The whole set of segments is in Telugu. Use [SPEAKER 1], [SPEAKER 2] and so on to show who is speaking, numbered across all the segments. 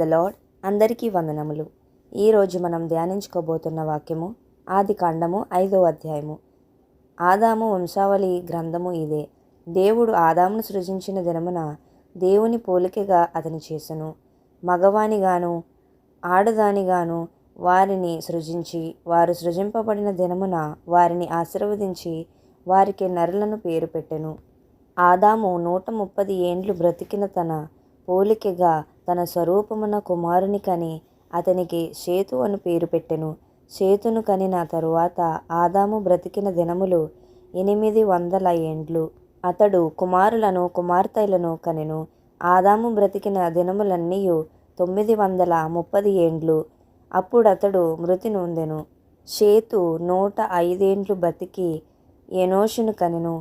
[SPEAKER 1] The lord. అందరికీ వందనములు. ఈరోజు మనం ధ్యానించుకోబోతున్న వాక్యము ఆదికాండము 5వ అధ్యాయము. ఆదాము వంశావళి గ్రంథము ఇదే. దేవుడు ఆదామును సృజించిన దినమున దేవుని పోలికగా అతని చేసెను. మగవానిగాను ఆడదానిగాను వారిని సృజించి, వారు సృజింపబడిన దినమున వారిని ఆశీర్వదించి వారికి నరులను పేరు పెట్టెను. ఆదాము 130 ఏండ్లు బ్రతికిన తన పోలికగా తన స్వరూపమున కుమారుని కని అతనికి షేతు అని పేరు పెట్టెను. షేతును కనిన తరువాత ఆదాము బ్రతికిన దినములు 800 ఏండ్లు. అతడు కుమారులను కుమార్తెలను కనెను. ఆదాము బ్రతికిన దినములన్నీయు 930 ఏండ్లు. అప్పుడతడు మృతి నొందెను. షేతు 105 ఏండ్లు బ్రతికి ఎనోషును కనెను.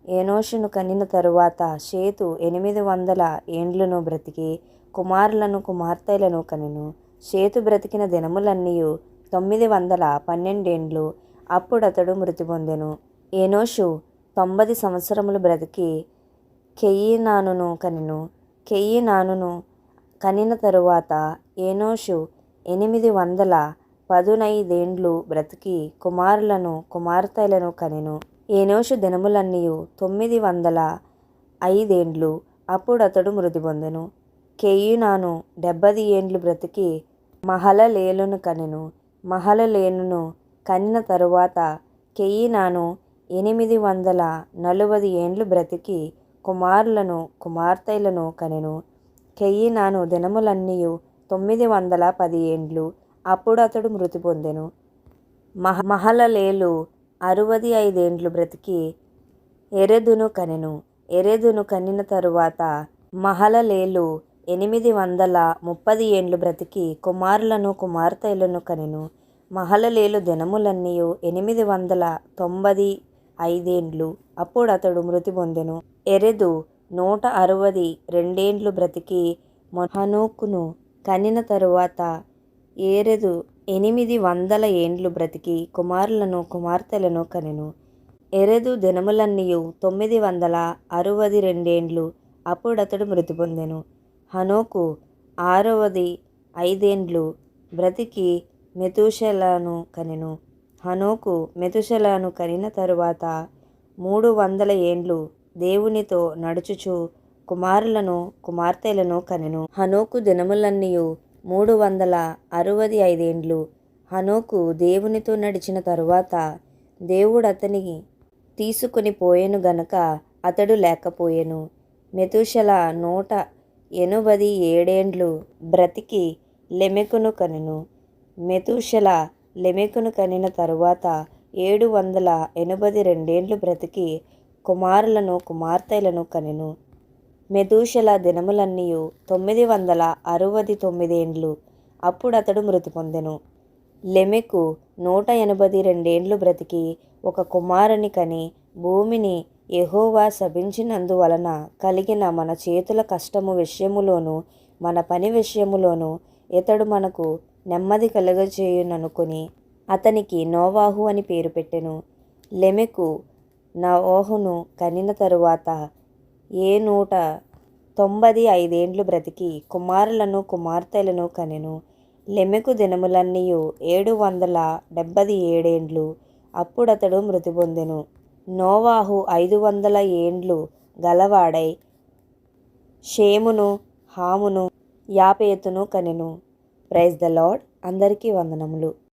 [SPEAKER 1] ఎనోషును కనిన తరువాత షేతు 800 ఏండ్లను బ్రతికి కుమారులను కుమార్తెలను కనెను. షేతు బ్రతికిన దినములన్నీయు 912 ఏండ్లు. అప్పుడతడు మృతి పొందెను. ఎనోషు 90 సంవత్సరములు బ్రతికి కెయీనానును కనెను. కెయీనానును కనిన తరువాత ఎనోషు 815 ఏండ్లు బ్రతికి కుమారులను కుమార్తెలను కనెను. ఎనోషు దినములన్నీయు 905 ఏండ్లు. అప్పుడతడు మృతి పొందెను. కెయీనాను 70 ఏండ్లు బ్రతికి మహలలేలును కనెను. మహలలేలును కనిన తరువాత కెయీనాను 840 ఏండ్లు బ్రతికి కుమారులను కుమార్తెలను కనెను. కెయీనాను దినములన్నీయు 910 ఏండ్లు. అప్పుడు అతడు మృతి పొందెను. మహలలేలు 65 ఏండ్లు బ్రతికి ఎరెదును కనెను. ఎరెదును కనిన తరువాత మహలలేలు 830 ఏండ్లు బ్రతికి కుమారులను కుమార్తెలను కనెను. మహలలేలు దినములన్నీయు 895 ఏండ్లు. అప్పుడు అతడు మృతి పొందెను. ఎరెదు 162 ఏండ్లు బ్రతికి హనోకును కనిన తరువాత ఏరెదు 800 ఏండ్లు బ్రతికి కుమారులను కుమార్తెలను కనెను. ఎరెదు దినములన్నీయు 962 ఏండ్లు. అప్పుడతడు మృతి పొందెను. హనోకు 605 ఏండ్లు బ్రతికి మెతూషెలను కనెను. హనోకు మెతూషెలను కనిన తరువాత 300 ఏండ్లు దేవునితో నడుచుచు కుమారులను కుమార్తెలను కనెను. హనోకు దినములన్నీయు 365 ఏండ్లు. హనోకు దేవునితో నడిచిన తరువాత దేవుడతని తీసుకుని పోయెను గనుక అతడు లేకపోయెను. మెతూషెల 187 ఏండ్లు బ్రతికి లెమెకును కనెను. మెతూషెల లెమెకును కనిన తరువాత 782 ఏండ్లు బ్రతికి కుమారులను కుమార్తెలను కనెను. మెతూషెల దినములన్నీయు 969 ఏండ్లు. అప్పుడతడు మృతి పొందెను. లెమెకు 182 ఏండ్లు బ్రతికి ఒక కుమారుని కని భూమిని యెహోవా శపించినందువలన కలిగిన మన చేతుల కష్టము విషయములోను మన పని విషయములోను ఇతడు మనకు నెమ్మది కలుగజేయుననుకొని అతనికి నోవాహు అని పేరు పెట్టెను. లెమెకు నోవహును కనిన తరువాత 195 ఏండ్లు బ్రతికి కుమారులను కుమార్తెలను కనెను. లెమెకు దినములన్నీయు 777 ఏండ్లు. అప్పుడతడు మృతి పొందెను. నోవాహు 500 ఏండ్లు గలవాడై షేమును హామును యాపేతును కనెను. Praise the lord. అందరికీ వందనములు.